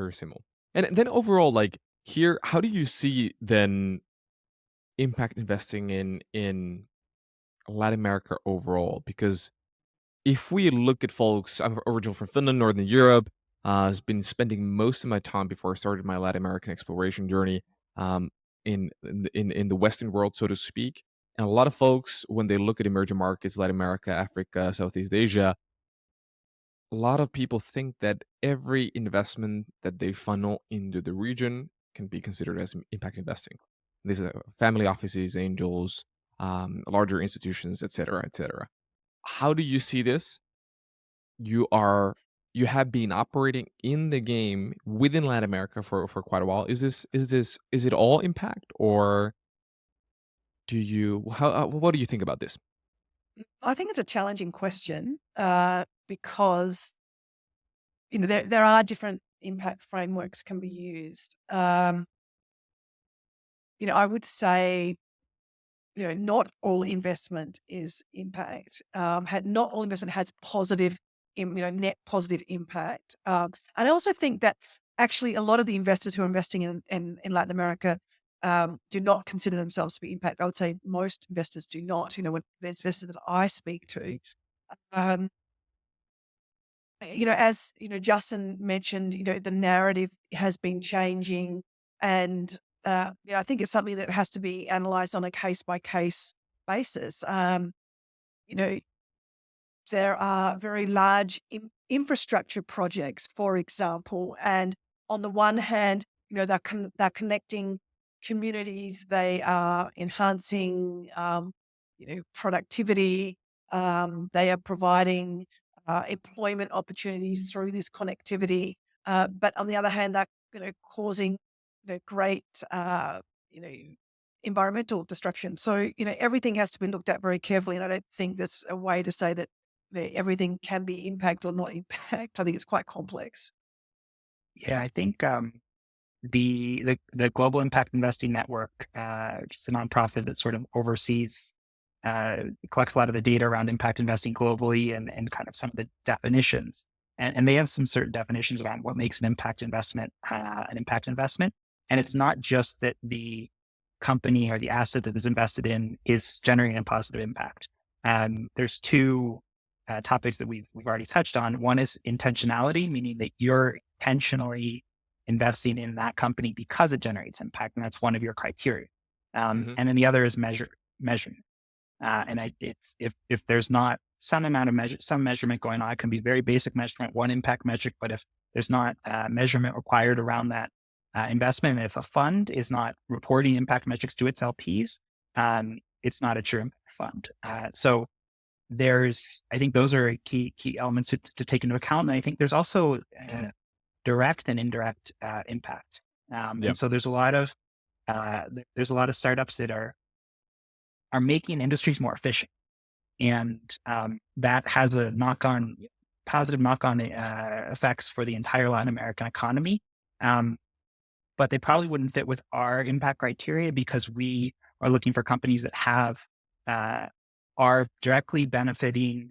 Very simple. And then overall, like here, how do you see then impact investing in Latin America overall? Because if we look at folks, I'm originally from Finland, Northern Europe. Has been spending most of my time before I started my Latin American exploration journey um, in the Western world, so to speak. And a lot of folks, when they look at emerging markets, Latin America, Africa, Southeast Asia, a lot of people think that every investment that they funnel into the region can be considered as impact investing. These are family offices, angels, larger institutions, et cetera, et cetera. How do you see this? You are you have been operating in the game within Latin America for quite a while. Is it all impact, or do you how what do you think about this? I think it's a challenging question because there are different impact frameworks can be used. I would say not all investment is impact. Not all investment has positive, net positive impact. And I also think that actually a lot of the investors who are investing in Latin America do not consider themselves to be impact. I would say most investors do not. When the investors that I speak to, um, as Justin mentioned, the narrative has been changing, and I think it's something that has to be analysed on a case by case basis. You know, there are very large infrastructure projects, for example, and on the one hand, they're connecting communities, they are enhancing, productivity, they are providing employment opportunities through this connectivity. But on the other hand, they're causing great you know environmental destruction. So everything has to be looked at very carefully, and I don't think that's a way to say that everything can be impact or not impact. I think it's quite complex. Yeah, I think the Global Impact Investing Network, which is a nonprofit that sort of oversees, collects a lot of the data around impact investing globally and kind of some of the definitions. And they have some certain definitions around what makes an impact investment an impact investment. And it's not just that the company or the asset that is invested in is generating a positive impact. There's two topics that we've already touched on. One is intentionality, meaning that you're intentionally investing in that company because it generates impact, and that's one of your criteria. Mhm. And then the other is measurement. It's if there's not some amount of some measurement going on, it can be very basic measurement, one impact metric. But if there's not measurement required around that investment, and if a fund is not reporting impact metrics to its LPs, it's not a true impact fund. So I think those are key elements to take into account. And I think there's also direct and indirect impact. Yeah. And so there's a lot of startups that are making industries more efficient, and that has a positive knock-on effects for the entire Latin American economy. But they probably wouldn't fit with our impact criteria because we are looking for companies that are directly benefiting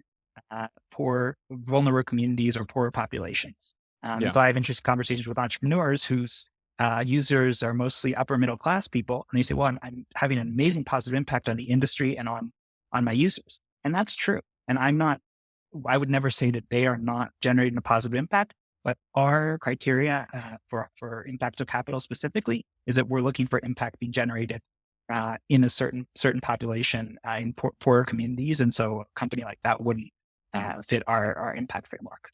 poor, vulnerable communities or poor populations. Yeah. So I have interesting conversations with entrepreneurs whose users are mostly upper middle class people, and they say, "Well, I'm having an amazing positive impact on the industry and on my users," and that's true. And I would never say that they are not generating a positive impact. But our criteria for IMPAQTO Capital specifically is that we're looking for impact being generated in a certain population in poorer communities, and so a company like that wouldn't fit our impact framework.